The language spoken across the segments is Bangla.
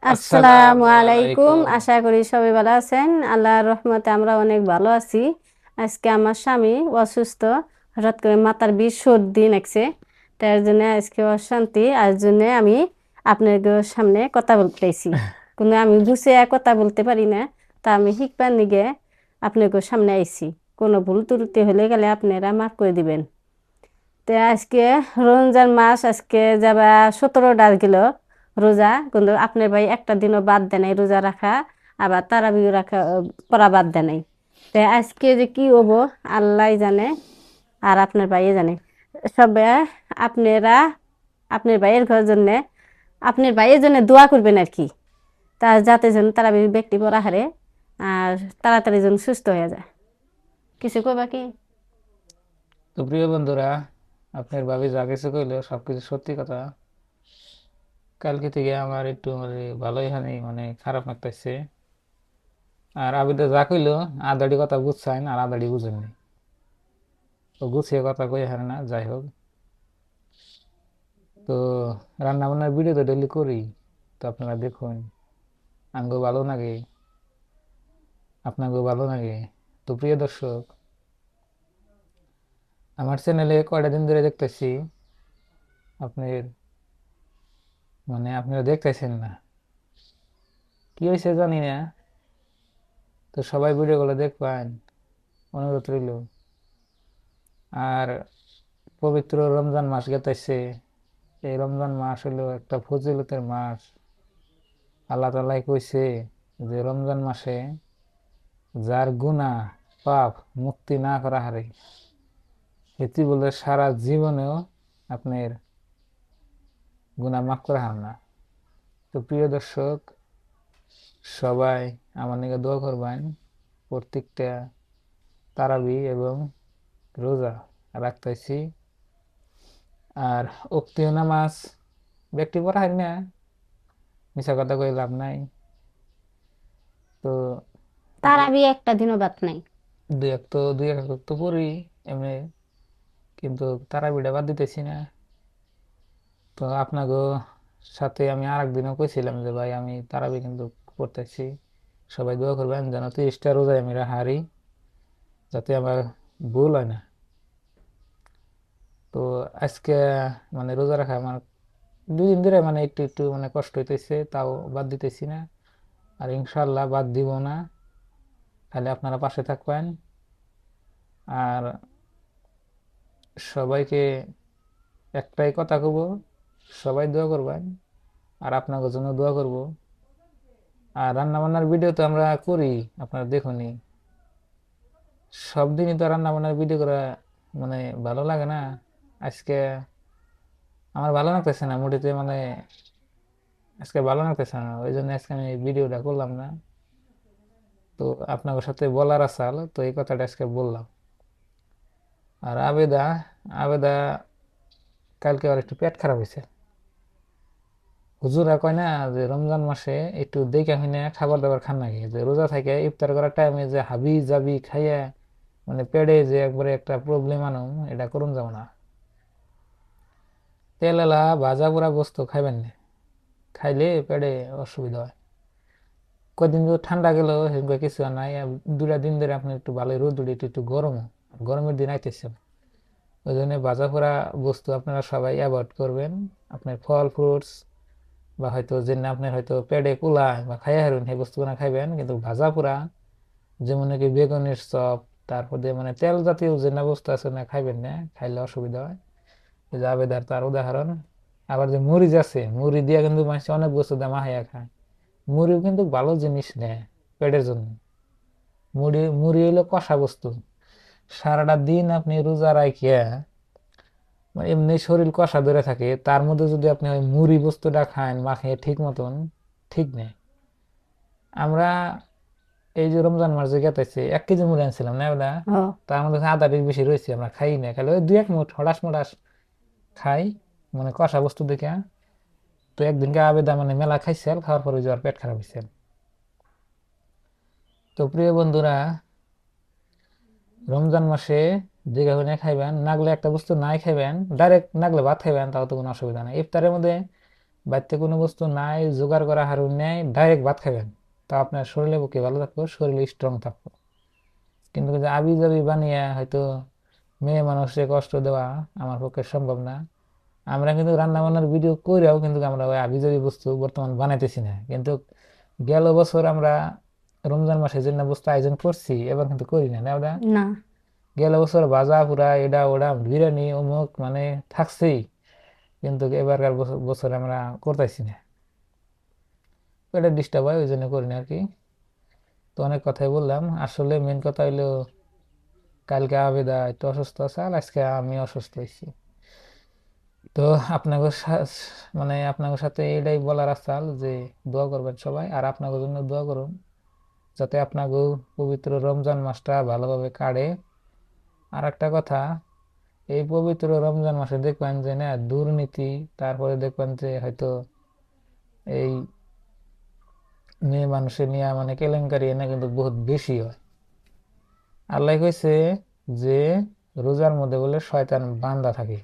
আসসালামু আসসালামু আলাইকুম। আলাইকুম। আশা করি সবাই ভালো আছেন। আল্লাহর রহমতে আমরা অনেক ভালো আছি। আজকে আমার স্বামী অসুস্থ, হঠাৎ করে মাথার বিষ সর্দি লাগছে। তার জন্য আজকে অশান্তি, আর জন্য আমি আপনাদের সামনে কথা বলতেছি, কিন্তু আমি গুছিয়ে কথা বলতে পারি না। তা আমি শিখবার নিগে আপনাদের সামনে আইছি। কোনো ভুল ত্রুটি হলে গেলে আপনারা মাফ করে দিবেন। তো আজকে রমজান মাস, আজকে যাবা 17টা গেল রোজা, কিন্তু আপনার ভাই একটা দিনও বাদ দেয় নাই রোজা রাখা, আবার তারাবিও রাখা পড়া বাদ দেয় নাই। তো আজকে যে কি হবো আল্লাহ জানে, আর আপনার ভাইয়ে জানে। সবে আপনারা আপনার ভাইয়ের ঘরের জন্য, আপনার ভাইয়ের জন্য দোয়া করবেন আর কি, তার যাতে যেন তারাবি ব্যক্তি পড়া হারে, আর তাড়াতাড়ি যেন সুস্থ হয়ে যায়। কিছু কইবা কি? তো প্রিয় বন্ধুরা, আপনার ভাবি যা কিছু কইলো সবকিছু সত্যি কথা। কালকে থেকে আমার একটু ভালোই হানি খারাপ লাগতেছে। আর আবিদা যা কইলো আদাড়ি কথা বুঝছেন আর আদাড়ি বুঝেননি, তো গুছিয়ে কথা কই হারে না। যাই হোক, তো রান্না বান্নার ভিডিও তো ডেলি করি, তো আপনারা দেখুন, আমাকেও ভালো লাগে, আপনাকেও ভালো লাগে। তো প্রিয় দর্শক, আমার চ্যানেলে কয়টা দিন ধরে দেখতেছি আপনার আপনারা দেখতেছেন না, কি হয়েছে জানি না। তো সবাই ভিডিওগুলো দেখবেন, অনুরোধ রইল। আর পবিত্র রমজান মাস গেতেছে। এই রমজান মাস হলো একটা ফজিলতের মাস। আল্লাহ তাআলাই কইছে যে রমজান মাসে যার গুনাহ পাপ মুক্তি না করা হারে, এটি বলে সারা জীবনেও আপনার গুনাহ মাফ করা হার না। তো প্রিয় দর্শক, সবাই আমার নিকে দোয়া করবেন। প্রত্যেকটা তারাবি এবং রোজা রাখতেছি। আর উক্তিও নামাজ ব্যক্তি পড়া হয় না, মিশা কথা কই লাভ নাই। তো তারাবি একটা দিনও বাদ নাই। দুই এক তো পড়ি এমনি, কিন্তু তারাবিটা বাদ দিতেছি না। তো আপনাকে সাথে আমি আর একদিনও কইছিলাম যে ভাই আমি তারাবি কিন্তু পড়তেছি। সবাই দোয়া করবেন যেন 30টা রোজায় আমি হারি, যাতে আমার ভুল হয় না। তো আজকে রোজা রাখা আমার 2 দিন ধরে একটু একটু কষ্ট হইতেছে, তাও বাদ দিতেছি না। আর ইনশাল্লাহ বাদ দিব না, খালি আপনারা পাশে থাকবেন। আর সবাইকে একটাই কথা কব, সবাই দোয়া করবেন, আর আপনাদের জন্য দোয়া করব। আর রান্না বান্নার ভিডিও তো আমরা করি, আপনারা দেখুনি। সব দিনই তো রান্না বান্নার ভিডিও করা মানে ভালো লাগে না। আজকে আমার ভালো লাগতেছে না মুডিতে, আজকে ভালো লাগতেছে না, ওই জন্য আজকে আমি ভিডিওটা করলাম না। তো আপনাদের সাথে বলার আসাল, তো এই কথাটা আজকে বললাম। আর আবেদা আবেদা কালকে আর একটু পেট খারাপ হয়েছে। হুজুরা কয় না যে রমজান মাসে একটু দেখে শুনে খাবার দাবার খান নাকি, যে রোজা থাকে ইফতার করার টাইমে যে হাবি জাবি খাইয়া পেটে যে একবারে একটা প্রবলেম আনো, এটা করুন যাও না। তেলেলা ভাজা পোড়া বস্তু খাইবেন না, খাইলে পেটে অসুবিধা হয়। কদিন তো ঠান্ডা গেল সেগুলো কিছু আর নাই। আর 2টা দিন ধরে আপনি একটু ভালো রোদ উঠে একটু একটু গরম, গরমের দিন আইতেছে। ওই জন্য ভাজা পোড়া বস্তু আপনারা সবাই অ্যাভয়েড করবেন। আপনার ফল ফ্রুটস বা হয়তো যে আপনার হয়তো পেটে কুলায় বা খাইয়া হারুন সেই বস্তুগুলো খাইবেন, কিন্তু ভাজা পোড়া যেমন নাকি বেগুনের চপ, তারপর দিয়ে তেল জাতীয় যে না বস্তু আছে না খাইবেন না, খাইলে অসুবিধা হয়। এই যে আবেদার তার উদাহরণ। আবার যে মরিচ আছে, মুড়ি দিয়ে কিন্তু মানুষ অনেক বস্তু দিয়ে মাহাইয়া খায়। মুড়িও কিন্তু ভালো জিনিস নেয় পেটের জন্য। মুড়ি মুড়ি হইলো কষা বস্তু। সারাটা দিন আপনি রোজা রাখিয়া এমনি শরীর কষা ধরে থাকে, তার মধ্যে যদি আপনি ওই মুড়ি বস্তুটা খান মাখিয়ে ঠিক মতন, ঠিক নেই। আমরা এই যে রমজান মাস যে গেতেছে 1 কেজি মুড়ি আনছিলাম না ওটা, ও, তার মধ্যে আধা কেজি বেশি রয়েছে, আমরা খাই না, খালি ওই 2-1 মুঠ হঠাৎ মঠাৎ খাই, কষা বস্তু দেখে। তো একদিনকে আবেদা মেলা খাইছে, খাওয়ার পরে যে ওর পেট খারাপ হয়েছে। তো প্রিয় বন্ধুরা, রমজান মাসে যে কারণে খাইবেন, নাগলে একটা বস্তু নাই খাইবেন, ডাইরেক্ট নাগলে ভাত খাইবেন, তাও তো কোনো অসুবিধা নেই। ইফতারের মধ্যে বাড়িতে কোনো বস্তু নাই, জোগাড় করা হারুন নেই, ডাইরেক্ট ভাত খাবেন, তা আপনার শরীরের পক্ষে ভালো থাকবো, শরীরে স্ট্রং থাকবো। কিন্তু যে আবি জাবি বানিয়ে হয়তো মেয়ে মানুষকে কষ্ট দেওয়া আমার পক্ষে সম্ভব না। আমরা কিন্তু রান্না বান্নার ভিডিও করেও কিন্তু আমরা ওই আবি জাবি বস্তু বর্তমান বানাইতেছি না। কিন্তু গেল বছর আমরা রমজান মাসে যে না বস্তু আয়োজন করছি, এবার কিন্তু করি না, না ওটা। না, গেল বছর ভাজা পুরা এটা ওটা বিরিয়ানি অমুক মানে থাকছেই, কিন্তু এবারকার বছর আমরা করতেছি না, এটা ডিস্টার্ব হয়, ওই জন্য করি না আর কি। তো অনেক কথাই বললাম, আসলে মেন কথা হইলো কালকে আবেদা একটু অসুস্থ আছে আর আজকে আমি অসুস্থ হয়েছি। তো আপনাদের মানে আপনাদের সাথে এটাই বলার আসাল যে দোয়া করবেন সবাই, আর আপনাদের জন্য দোয়া করুন যাতে আপনাকে পবিত্র রমজান মাসটা ভালোভাবে কাটে। আর একটা কথা, এই পবিত্র রমজান মাসে দেখবেন যে না দুর্নীতি, তারপরে দেখবেন যে হয়তো এই মেয়ে মানুষের নিয়ে মানে কেলেঙ্কারি এনে কিন্তু বহুত বেশি হয়। আল্লাহ কইছে যে রোজার মধ্যে বলে শয়তান বান্দা থাকে,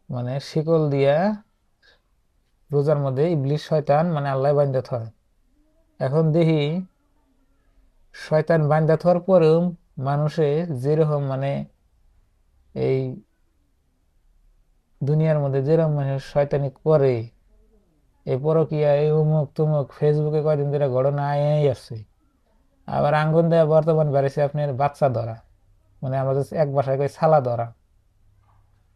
মানে শিকল দিয়া রোজার মধ্যে ইবলিশ শয়তান মানে আল্লাহ বান্দা থয়। এখন দেখি শয়তান বান্দা থাকার পরেও মানুষে যেরকম মানে এই দুনিয়ার মধ্যে যেরকম মানে শয়তানি করে, এই পরকীয়া এই উমুক তুমুক ফেসবুকে কয়দিন ধরে ঘটনা আই আসছে। আবার আঙ্গুন দেয়া বর্তমান বেড়েছে আপনার বাচ্চা ধরা, মানে আমাদের এক ভাষায় কই ছালা ধরা,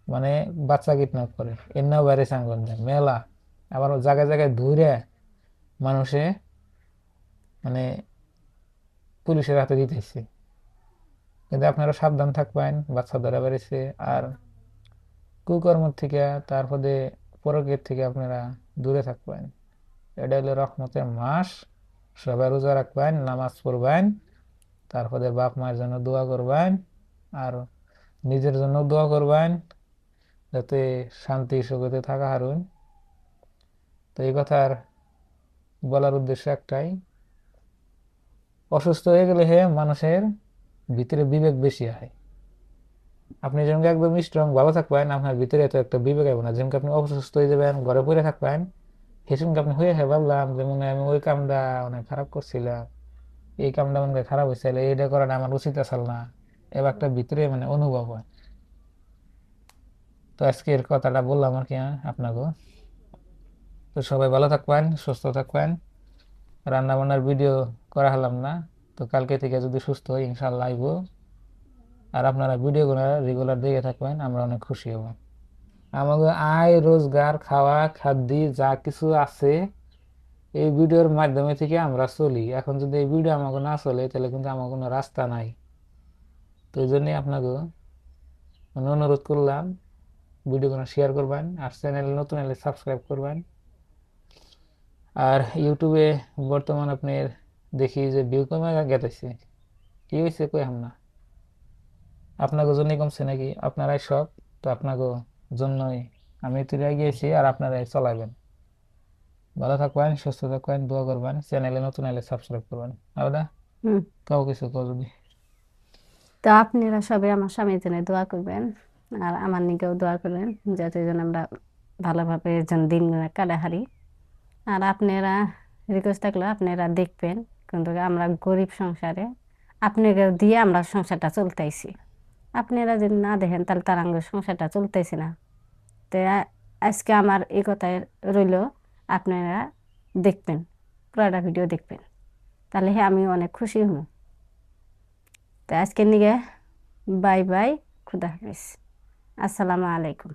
মানে বাচ্চা কিডন্যাপ করে, এর বেড়েছে আঙ্গুন দেয় মেলা। আবার জায়গায় জায়গায় ধরে মানুষে মানে পুলিশের হাতে দিতেছে। কিন্তু আপনারা সাবধান থাকবেন, বাচ্চা ধরা বেড়েছে। আর কুকর্ম থেকে তারপরে পরকীয়ার থেকে আপনারা দূরে থাকবেন। এটা হলো রহমতের মাস, সবাই রোজা রাখবেন, নামাজ পড়বেন, তারপরে বাপ মায়ের জন্য দোয়া করবেন, আর নিজের জন্য দোয়া করবেন যাতে শান্তি সুখে থাকা হারুন। তো এই কথার বলার উদ্দেশ্য একটাই, অসুস্থ হয়ে গেলে মানুষের ভিতরে বিবেক বেশি হয়। আপনি যেমন একদম স্ট্রং ভালো থাকবেন, আপনার ভিতরে এত একটা বিবেক হবে না। যেমন আপনি অসুস্থ হয়ে যাবেন, ঘরে পড়ে থাকবেন, সেসঙ্গে আপনি হয়ে ভাবলাম যে মনে হয় আমি ওই কামটা অনেক খারাপ করছিলাম, এই কামটা মনে হয় খারাপ হয়েছিল, এইটা করাটা আমার উচিত আসল না, এবার একটা ভিতরে মানে অনুভব হয়। তো আজকের কথাটা বললাম আর কি আপনাকে। তো সবাই ভালো থাকবেন, সুস্থ থাকবেন। রান্না বান্নার ভিডিও করা হলাম না, তো কালকে থেকে যদি সুস্থ হই ইনশাল্লাহ আইব। আর আপনারা ভিডিওগুলো রেগুলার দেখে থাকবেন, আমরা অনেক খুশি হব। আমাদের আয় রোজগার খাওয়া খাদ্য যা কিছু আছে এই ভিডিওর মাধ্যমে থেকে আমরা চলি। এখন যদি এই ভিডিও আমাকে না চলে তাহলে কিন্তু আমার কোনো রাস্তা নাই। তো এই জন্যই আপনাকে মানে অনুরোধ করলাম ভিডিওগুলো শেয়ার করবেন, আর চ্যানেল নতুন হলে সাবস্ক্রাইব করবেন। আর ইউটিউবে বর্তমান আপনার দেখি যে ভিউ কমে গেতেছে, কি হয়েছে কই না, আপনাকে জন্যই কমছে নাকি আপনারাই সব? তো আপনাকে জন্যই আমি তুলে গিয়েছি, আর আপনারাই চলাবেন। ভালো থাকবেন, সুস্থ থাকবেন, দোয়া করবেন, চ্যানেলে নতুন হলে সাবস্ক্রাইব করবেন। আবার হুম। কাউ কিছু কও যদি। তো আপনারা সবাই আমার স্বামীর জন্য দোয়া করবেন, আর আমার নিকেও দোয়া করবেন, যাতে যেন আমরা ভালোভাবে যেন দিন কাটা হারি। আর আপনারা রিকোয়েস্ট থাকলে আপনারা দেখবেন, কিন্তু আমরা গরিব সংসারে আপনাকে দিয়ে আমরা সংসারটা চলতেইছি। আপনারা যদি না দেখেন তাহলে তার আঙ্গুর সংসারটা চলতেছি না। তো আজকে আমার এই কথাই রইল, আপনারা দেখবেন, পুরাটা ভিডিও দেখবেন, তাহলে আমি অনেক খুশি হব। তো আজকের নিগে বাই বাই, খুদা হাফিজ, আসসালামু আলাইকুম।